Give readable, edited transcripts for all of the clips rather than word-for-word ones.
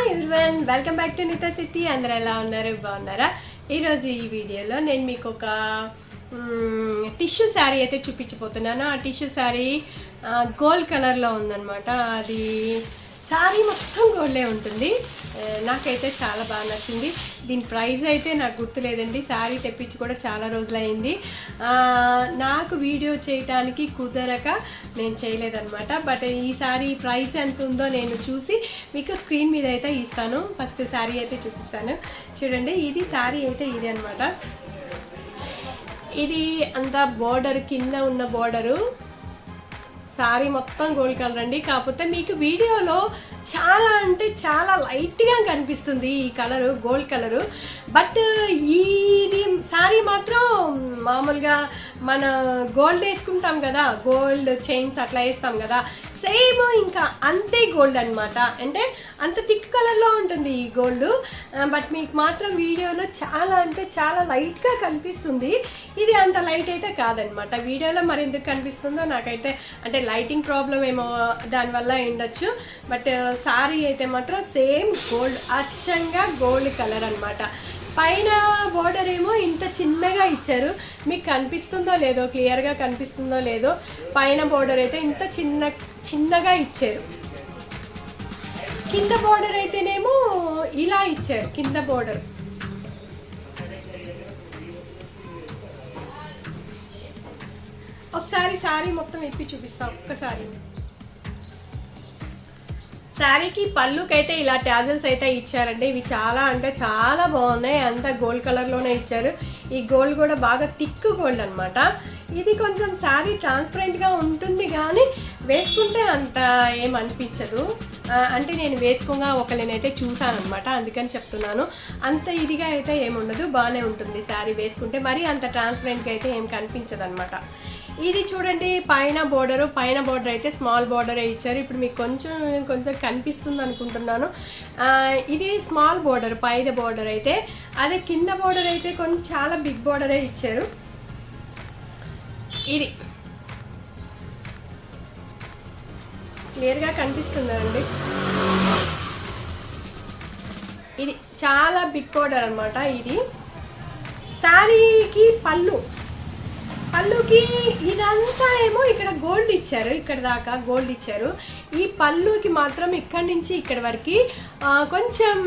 Hi everyone, welcome back to Nita city. అందరూ ఎలా ఉన్నారు? బాగున్నారా? ఈరోజు ఈ వీడియోలో నేను మీకు ఒక టిష్యూ శారీ అయితే చూపించబోతున్నాను. ఆ టిష్యూ శారీ గోల్డ్ కలర్లో ఉందన్నమాట. అది శారీ మొత్తం గోల్డే ఉంటుంది. నాకైతే చాలా బాగా నచ్చింది. దీని ప్రైస్ అయితే నాకు గుర్తులేదండి. శారీ తెప్పించి కూడా చాలా రోజులైంది. నాకు వీడియో చేయడానికి కుదరక నేను చేయలేదన్నమాట. బట్ ఈ శారీ ప్రైస్ ఎంత ఉందో నేను చూసి మీకు స్క్రీన్ మీద అయితే ఇస్తాను. ఫస్ట్ శారీ అయితే చూపిస్తాను. చూడండి, ఇది శారీ అయితే ఇది అనమాట. ఇది అంతా బోర్డర్, కింద ఉన్న బోర్డరు శారీ మొత్తం గోల్డ్ కలర్ అండి. కాకపోతే మీకు వీడియోలో చాలా అంటే చాలా లైట్గా కనిపిస్తుంది ఈ కలరు, గోల్డ్ కలరు. బట్ ఇది శారీ మాత్రం మామూలుగా మన గోల్డ్ వేసుకుంటాం కదా, గోల్డ్ చైన్స్ అట్లా వేస్తాం కదా, సేమ్ ఇంకా అంతే గోల్డ్ అనమాట. అంటే అంత థిక్ కలర్లో ఉంటుంది ఈ గోల్డ్. బట్ మీకు మాత్రం వీడియోలో చాలా అంటే చాలా లైట్గా కనిపిస్తుంది. ఇది అంత లైట్ అయితే కాదనమాట. వీడియోలో మరి ఎందుకు కనిపిస్తుందో నాకైతే, అంటే లైటింగ్ ప్రాబ్లం ఏమో దానివల్ల ఉండొచ్చు. బట్ శారీ అయితే మాత్రం సేమ్ గోల్డ్, అచ్చంగా గోల్డ్ కలర్ అనమాట. పైన బోర్డర్ ఏమో ఇంత చిన్నగా ఇచ్చారు. మీకు కనిపిస్తుందో లేదో, క్లియర్గా కనిపిస్తుందో లేదో, పైన బోర్డర్ అయితే ఇంత చిన్నగా ఇచ్చారు. కింద బోర్డర్ అయితేనేమో ఇలా ఇచ్చారు. కింద బోర్డర్ ఒకసారి శారీ మొత్తం ఇప్పి చూపిస్తా ఒక్కసారి. శారీకి పళ్ళుకైతే ఇలా ట్యాజల్స్ అయితే ఇచ్చారండి. ఇవి చాలా అంటే చాలా బాగున్నాయి. అంతా గోల్డ్ కలర్లోనే ఇచ్చారు. ఈ గోల్డ్ కూడా బాగా థిక్ గోల్డ్ అనమాట. ఇది కొంచెం శారీ ట్రాన్స్పరెంట్గా ఉంటుంది కానీ వేసుకుంటే అంత ఏం అనిపించదు. అంటే నేను వేసుకోగా ఒకరినైతే చూసాను అనమాట, అందుకని చెప్తున్నాను. అంత ఇదిగా అయితే ఏముండదు, బాగానే ఉంటుంది శారీ వేసుకుంటే. మరీ అంత ట్రాన్స్పరెంట్గా అయితే ఏం కనిపించదు అనమాట. ఇది చూడండి, పైన బోర్డర్ అయితే స్మాల్ బోర్డరే ఇచ్చారు. ఇప్పుడు మీకు కొంచెం కనిపిస్తుంది అనుకుంటున్నాను. ఇది స్మాల్ బోర్డర్, పైన బోర్డర్ అయితే. అదే కింద బోర్డర్ అయితే కొంచెం చాలా బిగ్ బోర్డరే ఇచ్చారు. ఇది క్లియర్గా కనిపిస్తుందండి. ఇది చాలా బిగ్ బోర్డర్ అనమాట. ఇది శారీకి పళ్ళుకి ఇదంతా ఏమో ఇక్కడ గోల్డ్ ఇచ్చారు, ఇక్కడ దాకా గోల్డ్ ఇచ్చారు. ఈ పళ్ళుకి మాత్రం ఇక్కడి నుంచి ఇక్కడి వరకు కొంచెం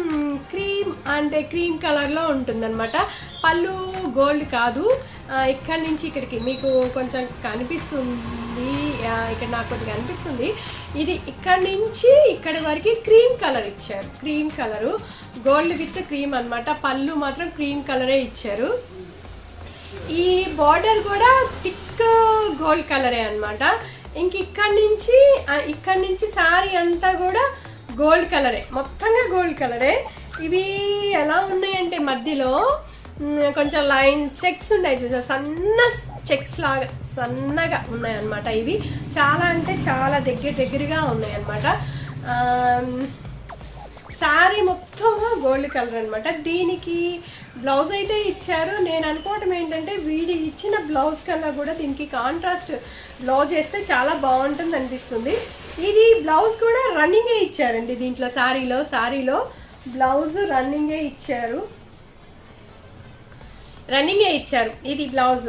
క్రీమ్ కలర్లో ఉంటుందన్నమాట. పళ్ళు గోల్డ్ కాదు. ఇక్కడి నుంచి ఇక్కడికి మీకు కొంచెం కనిపిస్తుంది, ఇక్కడ నాకు కొద్దిగా కనిపిస్తుంది. ఇది ఇక్కడి నుంచి ఇక్కడి వరకు క్రీమ్ కలర్ ఇచ్చారు. Cream colour, gold with cream అనమాట. పళ్ళు మాత్రం క్రీమ్ కలరే ఇచ్చారు. ఈ బార్డర్ కూడా థిక్ గోల్డ్ కలరే అనమాట. ఇంక ఇక్కడి నుంచి శారీ అంతా కూడా గోల్డ్ కలరే, మొత్తంగా గోల్డ్ కలరే. ఇవి ఎలా ఉన్నాయంటే మధ్యలో కొంచెం లైన్ చెక్స్ ఉన్నాయి, చూసా, సన్న చెక్స్ లాగా సన్నగా ఉన్నాయన్నమాట. ఇవి చాలా అంటే చాలా దగ్గరగా ఉన్నాయన్నమాట. శారీ మొత్తం గోల్డ్ కలర్ అనమాట. దీనికి బ్లౌజ్ అయితే ఇచ్చారు. నేను అనుకోవటం ఏంటంటే వీడి ఇచ్చిన బ్లౌజ్ కన్నా కూడా దీనికి కాంట్రాస్ట్ బ్లౌజ్ వేస్తే చాలా బాగుంటుంది అనిపిస్తుంది. ఇది బ్లౌజ్ కూడా రన్నింగే ఇచ్చారండి. దీంట్లో శారీలో బ్లౌజ్ రన్నింగే ఇచ్చారు. ఇది బ్లౌజ్.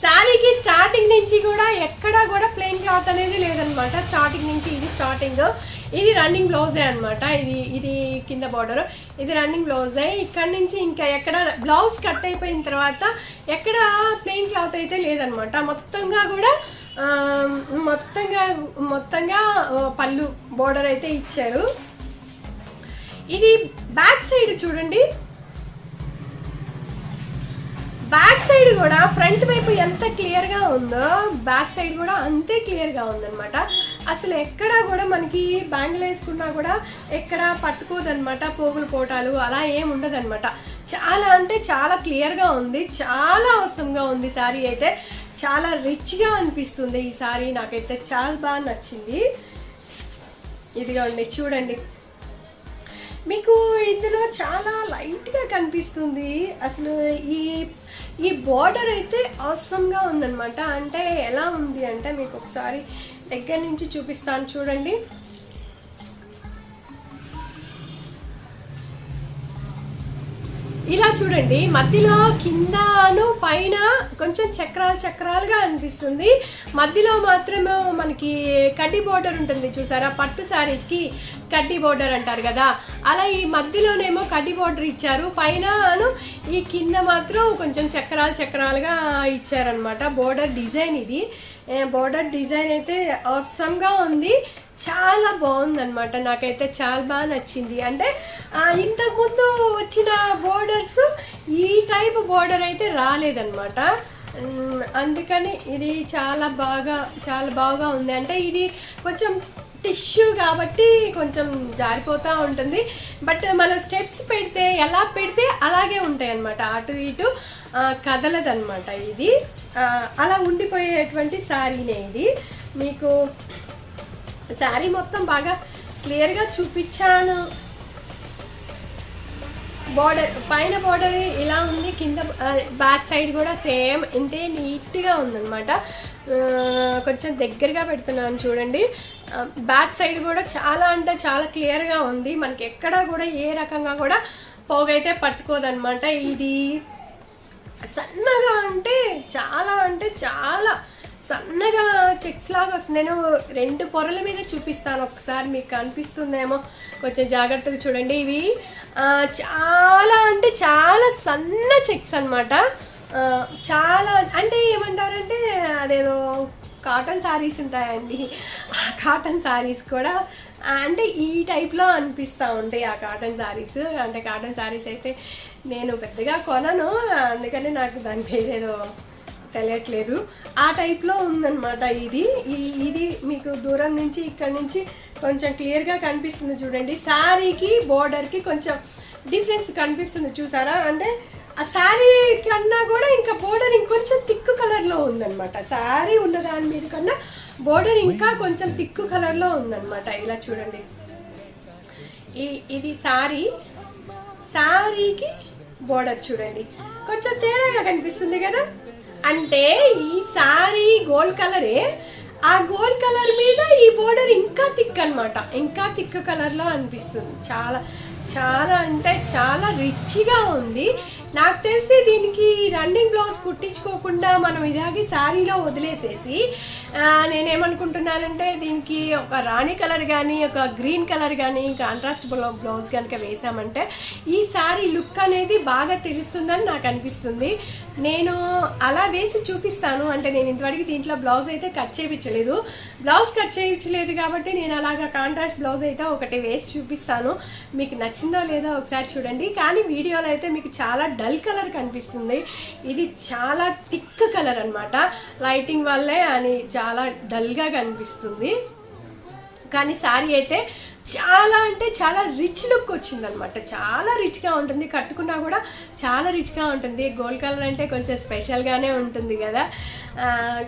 శారీకి స్టార్టింగ్ నుంచి కూడా ఎక్కడా కూడా ప్లెయిన్ క్లాత్ అనేది లేదనమాట. స్టార్టింగ్ నుంచి ఇది స్టార్టింగ్, ఇది రన్నింగ్ బ్లౌజే అనమాట. ఇది కింద బార్డర్, ఇది రన్నింగ్ బ్లౌజే. ఇక్కడ నుంచి ఇంకా ఎక్కడ బ్లౌజ్ కట్ అయిపోయిన తర్వాత ఎక్కడ ప్లెయిన్ క్లాత్ అయితే లేదనమాట. మొత్తంగా పళ్ళు బార్డర్ అయితే ఇచ్చారు. ఇది బ్యాక్ సైడ్ చూడండి. బ్యాక్ సైడ్ కూడా ఫ్రంట్ వైపు ఎంత క్లియర్గా ఉందో బ్యాక్ సైడ్ కూడా అంతే క్లియర్గా ఉందన్నమాట. అసలు ఎక్కడా కూడా మనకి బ్యాంగిల్ వేసుకున్నా కూడా ఎక్కడ పట్టుకోదనమాట, పోగులు పోటాలు అలా ఏమి ఉండదన్నమాట. చాలా అంటే చాలా క్లియర్గా ఉంది, చాలా అవసరంగా ఉంది. శారీ అయితే చాలా రిచ్గా అనిపిస్తుంది. ఈ శారీ నాకైతే చాలా బాగా నచ్చింది. ఇదిగోండి చూడండి, మీకు ఇందులో చాలా లైట్గా కనిపిస్తుంది. అసలు ఈ బార్డర్ అయితే ఆసమ్గా ఉందన్నమాట. అంటే ఎలా ఉంది అంటే మీకు ఒకసారి దగ్గర నుంచి చూపిస్తాను చూడండి. ఇలా చూడండి, మధ్యలో కిందను పైన కొంచెం చక్రాలు చక్రాలుగా అనిపిస్తుంది. మధ్యలో మాత్రమే మనకి కడ్డీ బోర్డర్ ఉంటుంది చూసారా, పట్టు శారీస్కి కడ్డీ బోర్డర్ అంటారు కదా, అలా ఈ మధ్యలోనేమో కడ్డీ బోర్డర్ ఇచ్చారు. పైన ఈ కింద మాత్రం కొంచెం చక్రాలు చక్రాలుగా ఇచ్చారనమాట. బోర్డర్ డిజైన్ ఇది, బోర్డర్ డిజైన్ అయితే అవసరంగా ఉంది, చాలా బాగుందన్నమాట. నాకైతే చాలా బాగా నచ్చింది. అంటే ఇంతకుముందు వచ్చిన బోర్డర్స్ ఈ టైప్ బోర్డర్ అయితే రాలేదన్నమాట. అందుకని ఇది చాలా బాగా ఉంది. అంటే ఇది కొంచెం టిష్యూ కాబట్టి కొంచెం జారిపోతూ ఉంటుంది, బట్ మనం స్టెప్స్ పెడితే ఎలా పెడితే అలాగే ఉంటాయి అన్నమాట, అటు ఇటు కదలదన్నమాట. ఇది అలా ఉండిపోయేటువంటి శారీనే ఇది. మీకు శారీ మొత్తం బాగా క్లియర్గా చూపించాను. బోర్డర్ పైన బోర్డర్ ఇలా ఉంది, కింద బ్యాక్ సైడ్ కూడా సేమ్ ఇంతే నీట్గా ఉందన్నమాట. కొంచెం దగ్గరగా పెడుతున్నాను చూడండి. బ్యాక్ సైడ్ కూడా చాలా అంటే చాలా క్లియర్గా ఉంది. మనకి ఎక్కడా కూడా ఏ రకంగా కూడా పోగైతే పట్టుకోదన్నమాట. ఇది సన్నగా అంటే చాలా సన్నగా చెక్స్ లాగా వస్తుంది. నేను 2 పొరల మీద చూపిస్తాను, ఒకసారి మీకు కనిపిస్తుందేమో, కొంచెం జాగ్రత్తగా చూడండి. ఇవి చాలా అంటే చాలా సన్న చెక్స్ అనమాట. చాలా అంటే ఏమంటారంటే అదేదో కాటన్ శారీస్ ఉంటాయండి, ఆ కాటన్ శారీస్ కూడా అంటే ఈ టైప్లో అనిపిస్తూ ఉంటాయి ఆ కాటన్ శారీస్. అంటే కాటన్ శారీస్ అయితే నేను పెద్దగా కొనను, అందుకని నాకు దాని పేరేదో తెలియట్లేదు. ఆ టైప్లో ఉందన్నమాట. ఇది మీకు దూరం నుంచి ఇక్కడ నుంచి కొంచెం క్లియర్గా కనిపిస్తుంది చూడండి. శారీకి బోర్డర్కి కొంచెం డిఫరెన్స్ కనిపిస్తుంది చూసారా. అంటే ఆ శారీ కన్నా కూడా ఇంకా బోర్డర్ ఇంకొంచెం థిక్ కలర్లో ఉందన్నమాట. శారీ ఉన్న దాని మీద కన్నా బోర్డర్ ఇంకా కొంచెం థిక్ కలర్లో ఉందన్నమాట. ఇలా చూడండి, ఇది శారీకి బోర్డర్ చూడండి, కొంచెం తేడాగా కనిపిస్తుంది కదా. అంటే ఈ శారీ గోల్డ్ కలరే, ఆ గోల్డ్ కలర్ మీద ఈ బోర్డర్ ఇంకా థిక్ అనమాట, ఇంకా థిక్ కలర్లో అనిపిస్తుంది. చాలా అంటే చాలా రిచ్గా ఉంది. నాకు తెలిసి దీనికి రన్నింగ్ బ్లౌజ్ కుట్టించుకోకుండా మనం ఇలాగే శారీలో వదిలేసేసి నేనేమనుకుంటున్నానంటే దీనికి ఒక రాణి కలర్ కానీ ఒక గ్రీన్ కలర్ కానీ కాంట్రాస్ట్ బ్లౌజ్ కనుక వేసామంటే ఈ శారీ లుక్ అనేది బాగా తెలుస్తుందని నాకు అనిపిస్తుంది. నేను అలా వేసి చూపిస్తాను. అంటే నేను ఇంతవరకు దీంట్లో బ్లౌజ్ అయితే కట్ చేయించలేదు కాబట్టి నేను అలాగా కాంట్రాస్ట్ బ్లౌజ్ అయితే ఒకటి వేసి చూపిస్తాను. మీకు నచ్చిందో లేదో ఒకసారి చూడండి. కానీ వీడియోలో అయితే మీకు చాలా డల్ కలర్ కనిపిస్తుంది, ఇది చాలా థిక్ కలర్ అన్నమాట. లైటింగ్ వల్లే అని చాలా డల్గా కనిపిస్తుంది. కానీ శారీ అయితే చాలా అంటే చాలా రిచ్ లుక్ వచ్చిందనమాట. చాలా రిచ్గా ఉంటుంది, కట్టుకున్నా కూడా చాలా రిచ్గా ఉంటుంది. గోల్డ్ కలర్ అంటే కొంచెం స్పెషల్గానే ఉంటుంది కదా,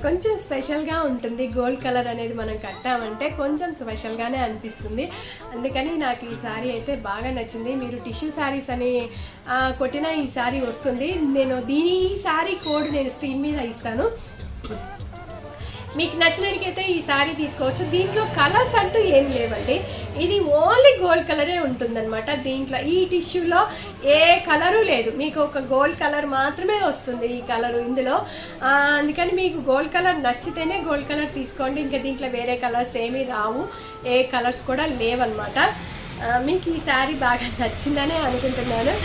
కొంచెం స్పెషల్గా ఉంటుంది. గోల్డ్ కలర్ అనేది మనం కట్టామంటే కొంచెం స్పెషల్గానే అనిపిస్తుంది. అందుకని నాకు ఈ శారీ అయితే బాగా నచ్చింది. మీరు టిష్యూ శారీస్ అని కొట్టిన ఈ శారీ వస్తుంది. నేను ఈ శారీ కోడ్ నేను స్క్రీన్ మీద ఇస్తాను, మీకు నచ్చినట్టుకైతే ఈ శారీ తీసుకోవచ్చు. దీంట్లో కలర్స్ అంటూ ఏం లేవండి, ఇది ఓన్లీ గోల్డ్ కలరే ఉంటుందన్నమాట. దీంట్లో ఈ టిష్యూలో ఏ కలరు లేదు, మీకు ఒక గోల్డ్ కలర్ మాత్రమే వస్తుంది ఈ కలరు ఇందులో. అందుకని మీకు గోల్డ్ కలర్ నచ్చితేనే గోల్డ్ కలర్ తీసుకోండి. ఇంకా దీంట్లో వేరే కలర్స్ ఏమీ రావు, ఏ కలర్స్ కూడా లేవన్నమాట. మీకు ఈ శారీ బాగా నచ్చిందనే అనుకుంటున్నాను.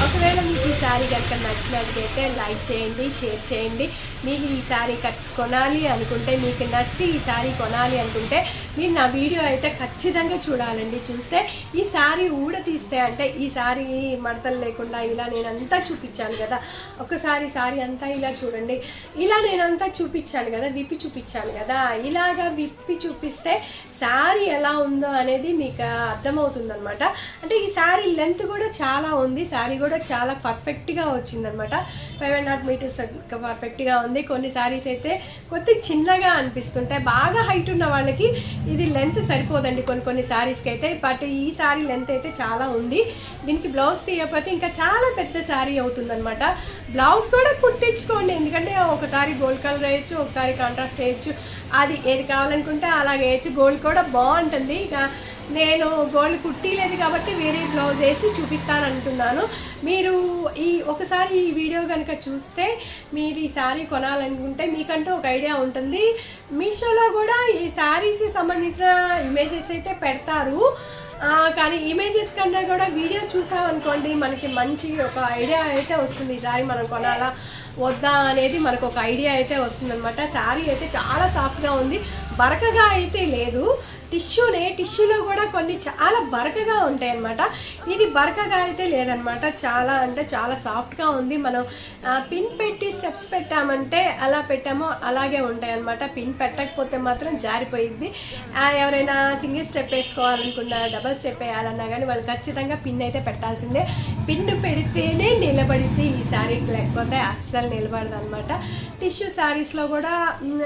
ఒకవేళ మీకు ఈ శారీ కనుక నచ్చినట్లయితే లైక్ చేయండి, షేర్ చేయండి. మీకు ఈ శారీ కొనాలి అనుకుంటే, మీకు నచ్చి ఈ శారీ కొనాలి అనుకుంటే మీరు నా వీడియో అయితే ఖచ్చితంగా చూడాలండి. చూస్తే ఈ శారీ తీస్తే అంటే ఈ శారీ మడతలు లేకుండా ఇలా నేనంతా చూపించాను కదా, ఒకసారి శారీ అంతా ఇలా చూడండి. ఇలా నేనంతా చూపించాను కదా, విప్పి చూపించాను కదా, ఇలాగా విప్పి చూపిస్తే శారీ ఎలా ఉందో అనేది మీకు అర్థమవుతుందన్నమాట. అంటే ఈ శారీ లెంత్ కూడా చాలా ఉంది, శారీ కూడా చాలా పర్ఫెక్ట్గా వచ్చిందనమాట. 5.5 మీటర్స్ పర్ఫెక్ట్గా ఉంది. కొన్ని శారీస్ అయితే కొద్దిగా చిన్నగా అనిపిస్తుంటాయి, బాగా హైట్ ఉన్న వాళ్ళకి ఇది లెంత్ సరిపోదండి కొన్ని శారీస్కి అయితే. బట్ ఈ శారీ లెంత్ అయితే చాలా ఉంది. దీనికి బ్లౌజ్ తీయకపోతే ఇంకా చాలా పెద్ద శారీ అవుతుందన్నమాట. బ్లౌజ్ కూడా కుట్టించుకోండి, ఎందుకంటే ఒకసారి గోల్డ్ కలర్ వేయచ్చు, ఒకసారి కాంట్రాస్ట్ వేయచ్చు, అది ఏది కావాలనుకుంటే అలాగే వేయచ్చు. గోల్డ్ కూడా బాగుంటుంది. ఇక నేను గోల్డ్ కుట్టిలేదు కాబట్టి వేరే బ్లౌజ్ వేసి చూపిస్తాను అంటున్నాను. మీరు ఒకసారి ఈ వీడియో కనుక చూస్తే మీరు ఈ శారీ కొనాలనుకుంటే మీకంటూ ఒక ఐడియా ఉంటుంది. మీషోలో కూడా ఈ శారీస్కి సంబంధించిన ఇమేజెస్ అయితే పెడతారు. కానీ ఇమేజెస్ కన్నా కూడా వీడియో చూసామనుకోండి మనకి మంచి ఒక ఐడియా అయితే వస్తుంది. ఈ శారీ మనం కొనాలా వద్దా అనేది మనకు ఒక ఐడియా అయితే వస్తుందన్నమాట. శారీ అయితే చాలా సాఫ్ట్గా ఉంది, బరకగా అయితే లేదు. టిష్యూలో కూడా కొన్ని చాలా బరకగా ఉంటాయి అన్నమాట. ఇది బరకగా అయితే లేదనమాట, చాలా అంటే చాలా సాఫ్ట్గా ఉంది. మనం పిన్ పెట్టి స్టెప్స్ పెట్టామంటే ఎలా పెట్టామో అలాగే ఉంటాయి అన్నమాట. పిన్ పెట్టకపోతే మాత్రం జారిపోయింది. ఎవరైనా సింగిల్ స్టెప్ వేసుకోవాలనుకున్నా, డబల్ స్టెప్ వేయాలన్నా కానీ వాళ్ళు ఖచ్చితంగా పిన్ అయితే పెట్టాల్సిందే. పిన్ పెడితేనే నిలబడిద్ది ఈ శారీకి, లేకపోతే అస్సలు నిలబడదు అనమాట. టిష్యూ శారీస్లో కూడా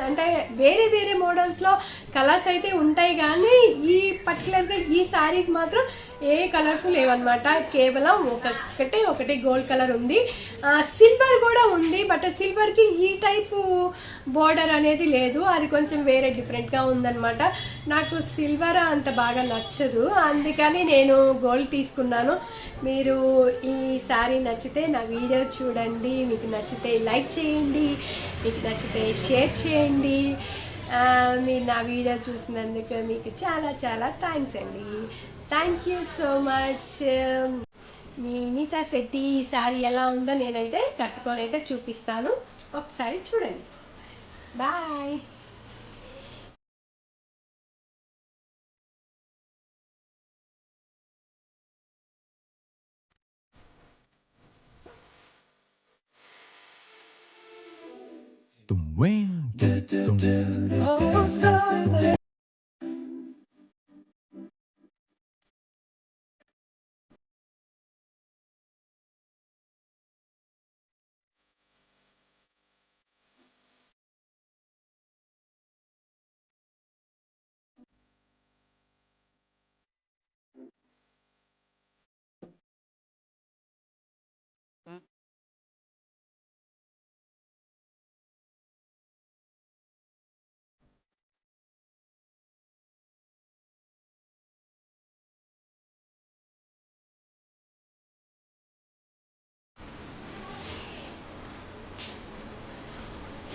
అంటే వేరే వేరే మోడల్స్లో కలర్స్ అయితే ఉంటాయి కానీ ఈ పర్టికులర్గా ఈ శారీకి మాత్రం ఏ కలర్స్ లేవన్నమాట. కేవలం ఒకటి గోల్డ్ కలర్ ఉంది, సిల్వర్ కూడా ఉంది. బట్ సిల్వర్కి ఈ టైపు బోర్డర్ అనేది లేదు, అది కొంచెం వేరే డిఫరెంట్గా ఉందన్నమాట. నాకు సిల్వర్ అంత బాగా నచ్చదు, అందుకని నేను గోల్డ్ తీసుకున్నాను. మీరు ఈ శారీ నచ్చితే నా వీడియో చూడండి, మీకు నచ్చితే లైక్ చేయండి, మీకు నచ్చితే షేర్ చేయండి. మీరు నా వీడియో చూసినందుకు మీకు చాలా చాలా థ్యాంక్స్ అండి. Thank you so much. మీ నీతా శెట్టి ఈ శారీ ఎలా ఉందో నేనైతే కట్టుకొని అయితే చూపిస్తాను, ఒకసారి చూడండి. బాయ్.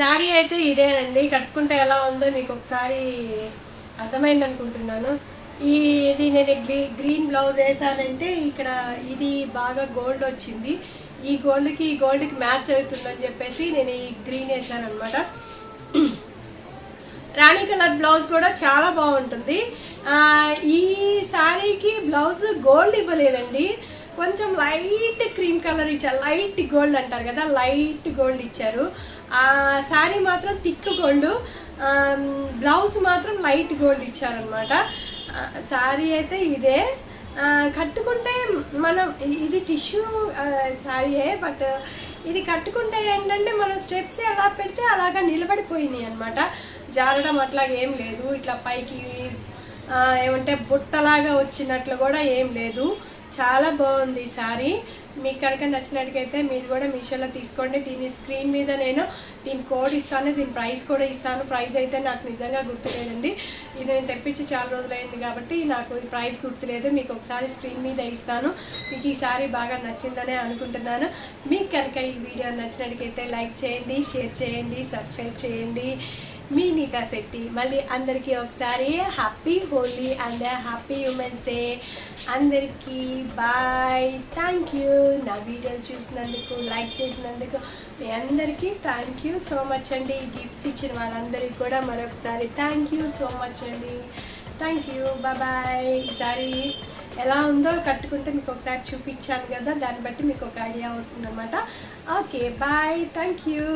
శారీ అయితే ఇదేనండి, కట్టుకుంటే ఎలా ఉందో మీకు ఒకసారి అర్థమైంది అనుకుంటున్నాను. ఇది నేను గ్రీన్ బ్లౌజ్ వేసానంటే ఇక్కడ ఇది బాగా గోల్డ్ వచ్చింది. ఈ గోల్డ్కి మ్యాచ్ అవుతుందని చెప్పేసి నేను ఈ గ్రీన్ వేసాను అనమాట. రాణి కలర్ బ్లౌజ్ కూడా చాలా బాగుంటుంది. ఈ శారీకి బ్లౌజ్ గోల్డ్ ఇవ్వలేదండి, కొంచెం లైట్ క్రీమ్ కలర్ ఇచ్చారు. లైట్ గోల్డ్ అంటారు కదా, లైట్ గోల్డ్ ఇచ్చారు. ఆ శారీ మాత్రం థిక్ గోల్డ్, బ్లౌజ్ మాత్రం లైట్ గోల్డ్ ఇచ్చారనమాట. శారీ అయితే ఇదే. కట్టుకుంటే మనం ఇది టిష్యూ శారీయే, బట్ ఇది కట్టుకుంటే ఏంటంటే మనం స్టెప్స్ ఎలా పెడితే అలాగా నిలబడిపోయినాయి అనమాట. జారడం అట్లాగా ఏం లేదు, ఇట్లా పైకి ఏమంటే బుట్టలాగా వచ్చినట్లు కూడా ఏం లేదు. చాలా బాగుంది ఈ శారీ. మీకు కనుక నచ్చినట్టుకైతే మీరు కూడా మీషోలో తీసుకోండి. దీని స్క్రీన్ మీద నేను దీని కోడ్ ఇస్తాను, దీని ప్రైస్ కూడా ఇస్తాను. ప్రైస్ అయితే నాకు నిజంగా గుర్తులేదండి, ఇది నేను తెప్పించి చాలా రోజులైంది కాబట్టి నాకు ఈ ప్రైస్ గుర్తులేదు. మీకు ఒకసారి స్క్రీన్ మీద ఇస్తాను. మీకు ఈ శారీ బాగా నచ్చిందనే అనుకుంటున్నాను. మీకు కనుక ఈ వీడియో నచ్చినట్టుకైతే లైక్ చేయండి, షేర్ చేయండి, సబ్స్క్రైబ్ చేయండి. మీ నీతా శెట్టి. మళ్ళీ అందరికీ ఒకసారి happy Holi and happy women's day. అందరికీ బాయ్. థ్యాంక్ యూ నా వీడియోలు చూసినందుకు, లైక్ చేసినందుకు మీ అందరికీ థ్యాంక్ యూ సో మచ్ అండి. గిఫ్ట్స్ ఇచ్చిన వాళ్ళందరికీ కూడా మరొకసారి థ్యాంక్ యూ సో మచ్ అండి. Thank you, bye. ఈసారి ఎలా ఉందో కట్టుకుంటే మీకు ఒకసారి చూపించాను కదా, దాన్ని బట్టి మీకు ఒక ఐడియా వస్తుందన్నమాట. Okay bye, thank you.